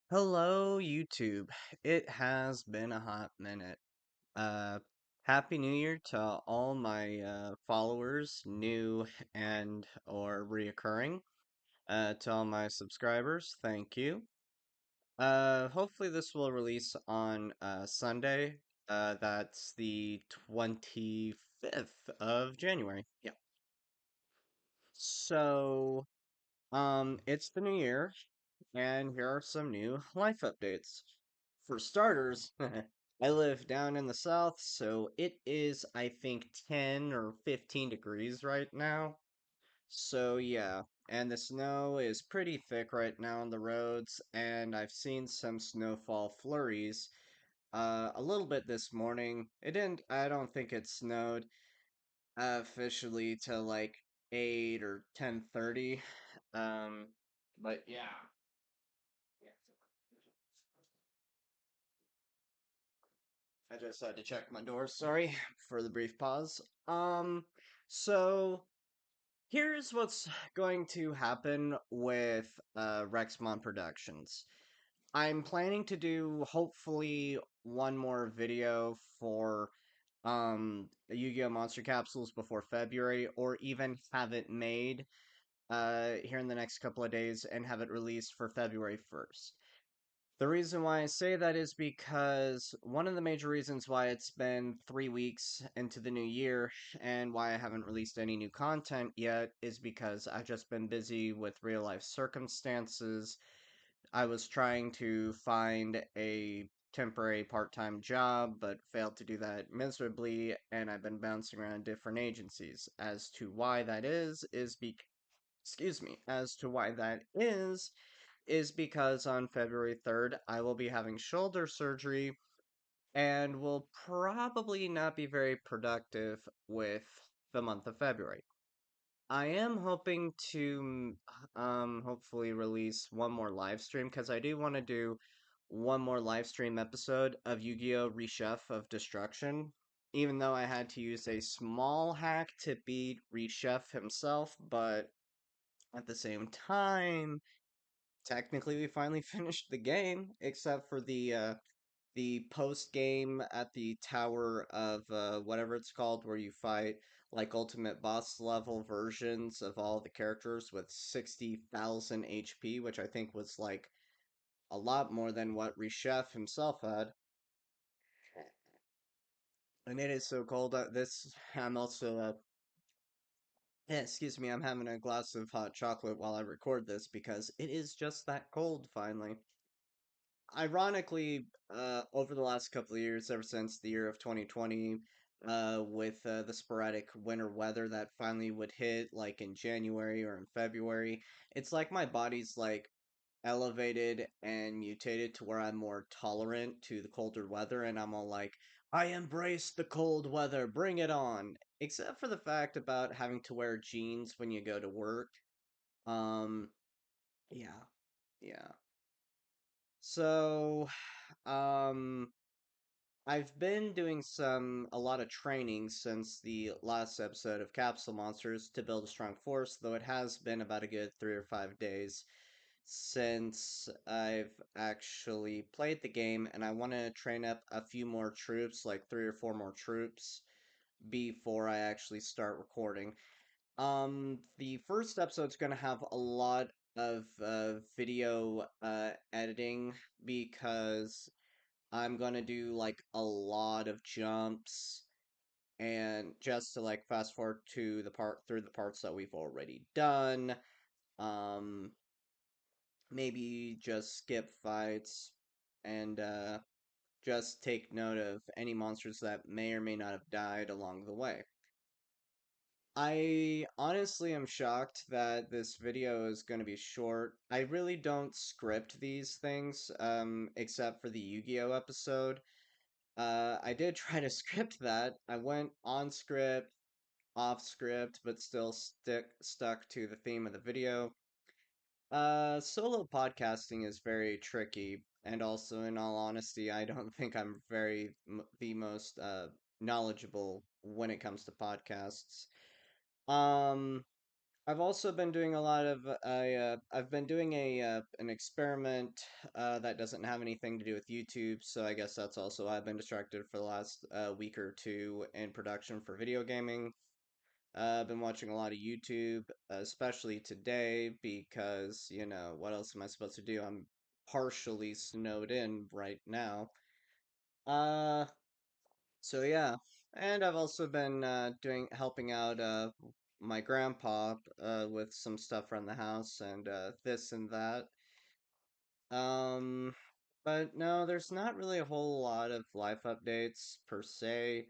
Hello, YouTube. It has been a hot minute. Uh, Happy New Year to all my followers, new and or reoccurring. To all my subscribers, thank you. Hopefully this will release on Sunday. That's the 25th of January. Yeah. So, it's the new year, and here are some new life updates. For starters, I live down in the south, so it is, I think, 10 or 15 degrees right now. So, yeah, and the snow is pretty thick right now on the roads, and I've seen some snowfall flurries. A little bit this morning. I don't think it snowed officially till like 8 or 10:30. Um, but yeah. I just had to check my door, sorry for the brief pause. Um, so here's what's going to happen with Rexmon Productions. I'm planning to do hopefully one more video for Yu-Gi-Oh! Monster Capsules before February, or even have it made here in the next couple of days and have it released for February 1st. The reason why I say that is because one of the major reasons why it's been 3 weeks into the new year and why I haven't released any new content yet is because I've just been busy with real life circumstances. I was trying to find a temporary part time job, but failed to do that miserably, and I've been bouncing around different agencies. As to why that excuse me, as to why that is because on February 3rd, I will be having shoulder surgery and will probably not be very productive with the month of February. I am hoping to hopefully release one more live stream because I do want to do one more live stream episode of Yu-Gi-Oh! Rechef of Destruction. Even though I had to use a small hack to beat Rechef himself, but at the same time, technically we finally finished the game, except for the post game at the tower of whatever it's called, where you fight like ultimate boss level versions of all the characters with 60,000 HP, which I think was like a lot more than what Rechef himself had. And it is so cold. I'm also excuse me, I'm having a glass of hot chocolate while I record this because it is just that cold finally. Ironically, over the last couple of years, ever since the year of 2020, with the sporadic winter weather that finally would hit like in January or in February, it's like my body's like elevated and mutated to where I'm more tolerant to the colder weather, and I'm all like, I embrace the cold weather, bring it on. Except for the fact about having to wear jeans when you go to work. Um, yeah, yeah. So, um, I've been doing a lot of training since the last episode of Capsule Monsters to build a strong force, though it has been about a good 3 or 5 days since I've actually played the game, and I want to train up a few more troops, like 3 or 4 more troops, before I actually start recording. The first episode's gonna have a lot of video editing because I'm gonna do like a lot of jumps and just to like fast forward to the part through the parts that we've already done. Um, Maybe just skip fights and just take note of any monsters that may or may not have died along the way. I honestly am shocked that this video is going to be short. I really don't script these things, except for the Yu-Gi-Oh episode. I did try to script that. I went on script, off script, but still stuck to the theme of the video. Solo podcasting is very tricky, and also, in all honesty, I don't think I'm the most knowledgeable when it comes to podcasts. Um, I've also been doing a lot of I've been doing a an experiment that doesn't have anything to do with YouTube, so I guess that's also why I've been distracted for the last week or two in production for video gaming. I've been watching a lot of YouTube, especially today because, what else am I supposed to do? I'm partially snowed in right now. Uh, so yeah, and I've also been helping out my grandpa with some stuff around the house and this and that. Um, but no, there's not really a whole lot of life updates per se.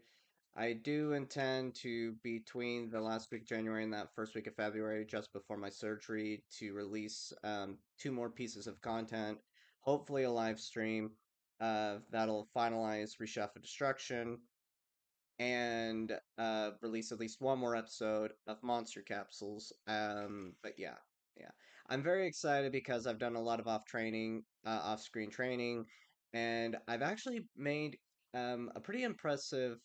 I do intend to, between the last week of January and that first week of February, just before my surgery, to release two more pieces of content, hopefully a live stream that'll finalize Reshuffle of Destruction and release at least one more episode of Monster Capsules. But yeah, yeah, I'm very excited because I've done a lot of off-screen training, and I've actually made a pretty impressive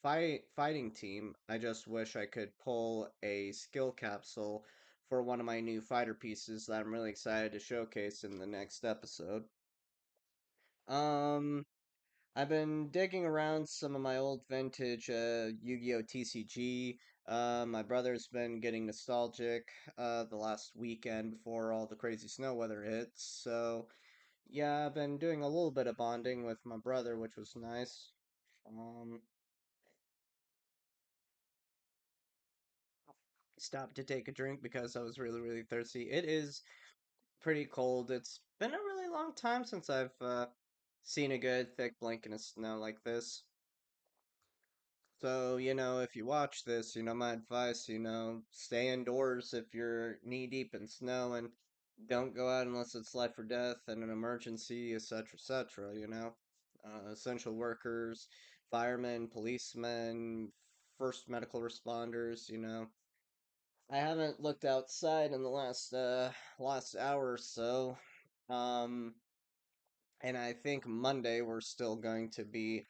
fighting team. I just wish I could pull a skill capsule for one of my new fighter pieces that I'm really excited to showcase in the next episode. Um, I've been digging around some of my old vintage Yu-Gi-Oh! TCG. My brother's been getting nostalgic the last weekend before all the crazy snow weather hits. So, yeah, I've been doing a little bit of bonding with my brother, which was nice. Um, Stopped to take a drink because I was really, really thirsty. It is pretty cold. It's been a really long time since I've seen a good thick blanket of snow like this. So, if you watch this, my advice, stay indoors if you're knee deep in snow and don't go out unless it's life or death and an emergency, etc., etc. Essential workers, firemen, policemen, first medical responders. I haven't looked outside in the last hour or so. Um, and I think Monday we're still going to be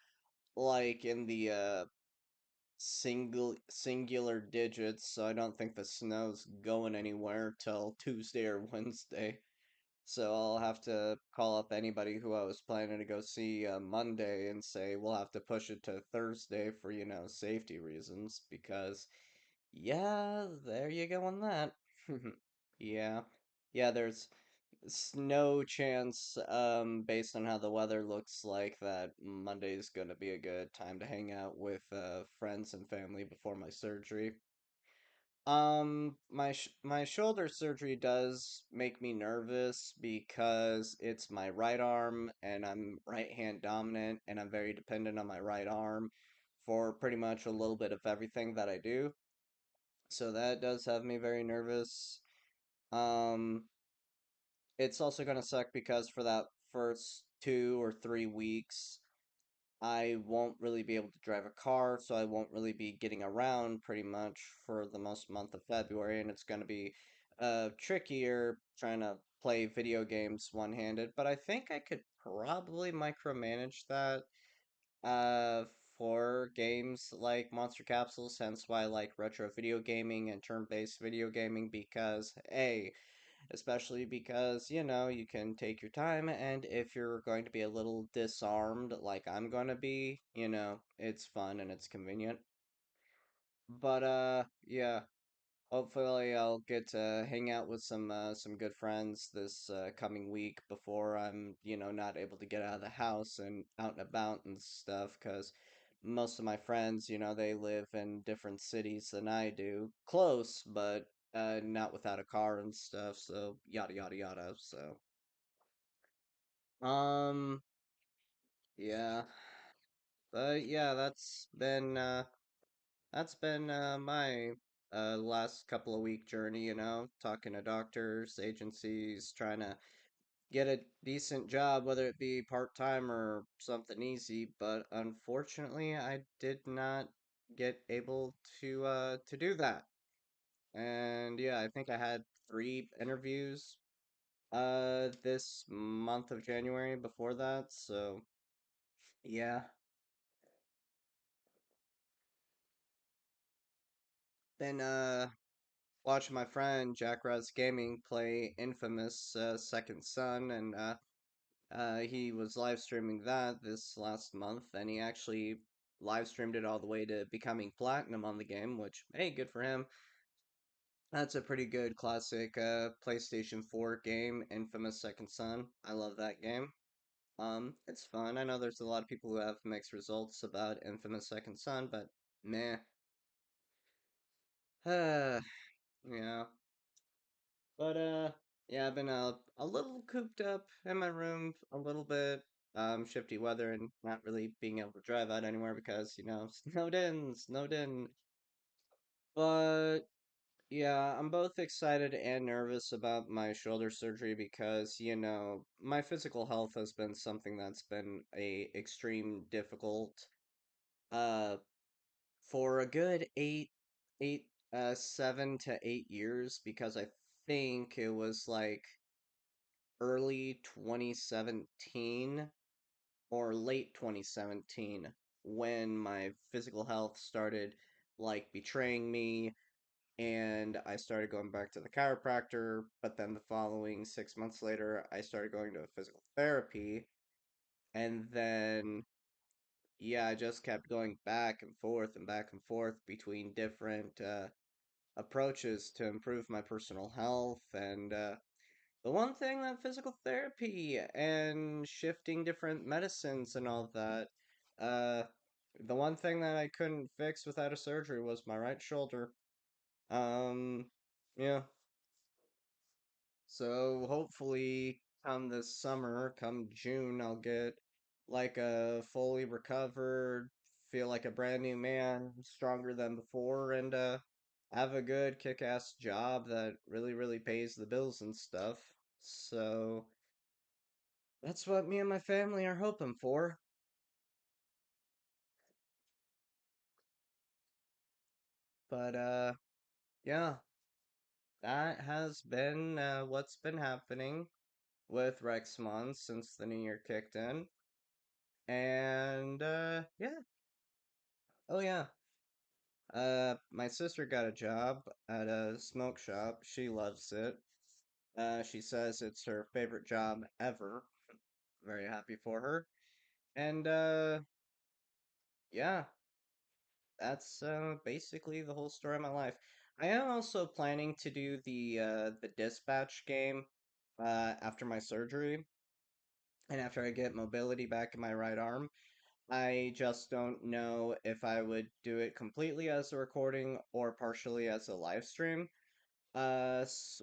like in the singular digits, so I don't think the snow's going anywhere till Tuesday or Wednesday. So I'll have to call up anybody who I was planning to go see Monday and say we'll have to push it to Thursday for, safety reasons because yeah, there you go on that. Yeah. Yeah, there's no chance, based on how the weather looks like, that Monday's gonna be a good time to hang out with friends and family before my surgery. My shoulder surgery does make me nervous because it's my right arm and I'm right hand dominant and I'm very dependent on my right arm for pretty much a little bit of everything that I do. So that does have me very nervous. Um, it's also gonna suck because for that first 2 or 3 weeks, I won't really be able to drive a car, so I won't really be getting around pretty much for the most month of February, and it's gonna be trickier trying to play video games one-handed, but I think I could probably micromanage that uh for games like Monster Capsules, hence why I like retro video gaming and turn-based video gaming because A, especially because, you can take your time, and if you're going to be a little disarmed, like I'm gonna be, it's fun and it's convenient. But, yeah, hopefully I'll get to hang out with some good friends this coming week before I'm, not able to get out of the house and out and about and stuff, because most of my friends, they live in different cities than I do. Close, but not without a car and stuff, so yada yada yada. So, um, yeah. But yeah, that's been my last couple of week journey, talking to doctors, agencies, trying to get a decent job, whether it be part-time or something easy, but unfortunately I did not get able to do that. And yeah, I think I had 3 interviews this month of January before that, so yeah. Been watching my friend Jack Raz Gaming play Infamous Second Son, and he was live streaming that this last month, and he actually live streamed it all the way to becoming platinum on the game, which, hey, good for him. That's a pretty good classic PlayStation 4 game, Infamous Second Son. I love that game. It's fun. I know there's a lot of people who have mixed results about Infamous Second Son, but meh. Uh, yeah. But yeah, I've been a little cooped up in my room a little bit. Shifty weather and not really being able to drive out anywhere because, snowed in. But yeah, I'm both excited and nervous about my shoulder surgery because, my physical health has been something that's been a extreme difficult uh for a good 7 to 8 years because I think it was like early 2017 or late 2017 when my physical health started like betraying me and I started going back to the chiropractor, but then the following 6 months later, I started going to physical therapy, and then yeah, I just kept going back and forth between different approaches to improve my personal health. And the one thing that physical therapy and shifting different medicines and all that, uh, the one thing that I couldn't fix without a surgery was my right shoulder. Um, yeah. So hopefully, come this summer, come June, I'll get like a fully recovered, feel like a brand new man, stronger than before, and have a good kick-ass job that really, really pays the bills and stuff. So that's what me and my family are hoping for. But yeah, that has been what's been happening with Rexmon since the new year kicked in. And yeah. Oh yeah. My sister got a job at a smoke shop. She loves it. She says it's her favorite job ever. Very happy for her. And yeah, that's basically the whole story of my life. I am also planning to do the dispatch game after my surgery and after I get mobility back in my right arm. I just don't know if I would do it completely as a recording or partially as a live stream.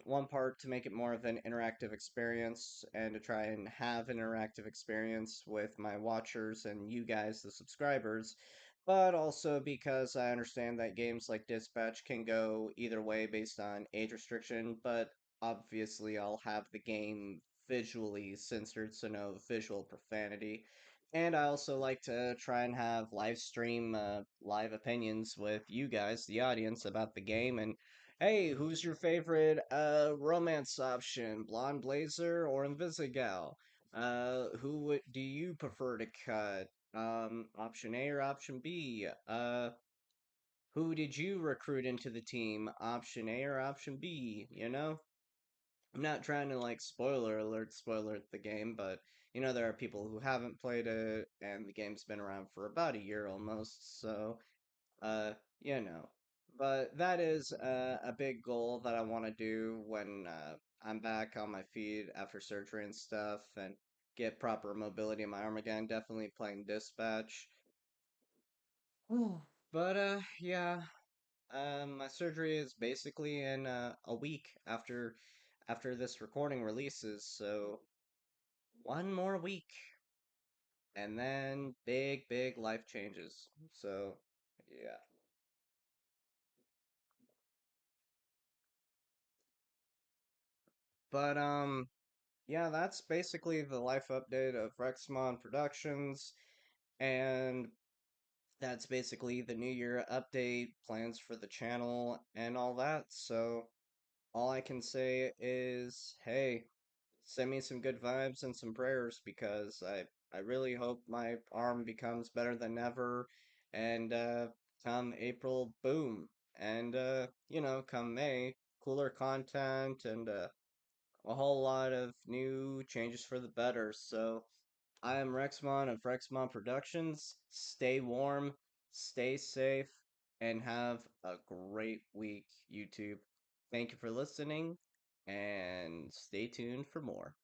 One part to make it more of an interactive experience and to try and have an interactive experience with my watchers and you guys, the subscribers, but also because I understand that games like Dispatch can go either way based on age restriction, but obviously I'll have the game visually censored, so no visual profanity. And I also like to try and have live stream, live opinions with you guys, the audience, about the game and hey, who's your favorite romance option? Blonde Blazer or Invisigal? Do you prefer to cut? Option A or option B? Who did you recruit into the team? Option A or option B? I'm not trying to like spoiler alert the game, but there are people who haven't played it and the game's been around for about a year almost, so uh, you know. But that is a big goal that I want to do when I'm back on my feet after surgery and stuff and get proper mobility in my arm again. Definitely playing dispatch. But yeah, my surgery is basically in a week after this recording releases, so one more week, and then big life changes. So yeah. But yeah, that's basically the life update of Rexmon Productions, and that's basically the New Year update, plans for the channel, and all that. So, all I can say is, hey, send me some good vibes and some prayers because I really hope my arm becomes better than ever, and come April, boom, and come May. cooler content and a whole lot of new changes for the better. So I am Rexmon of Rexmon Productions. Stay warm, stay safe, and have a great week, YouTube. Thank you for listening, and stay tuned for more.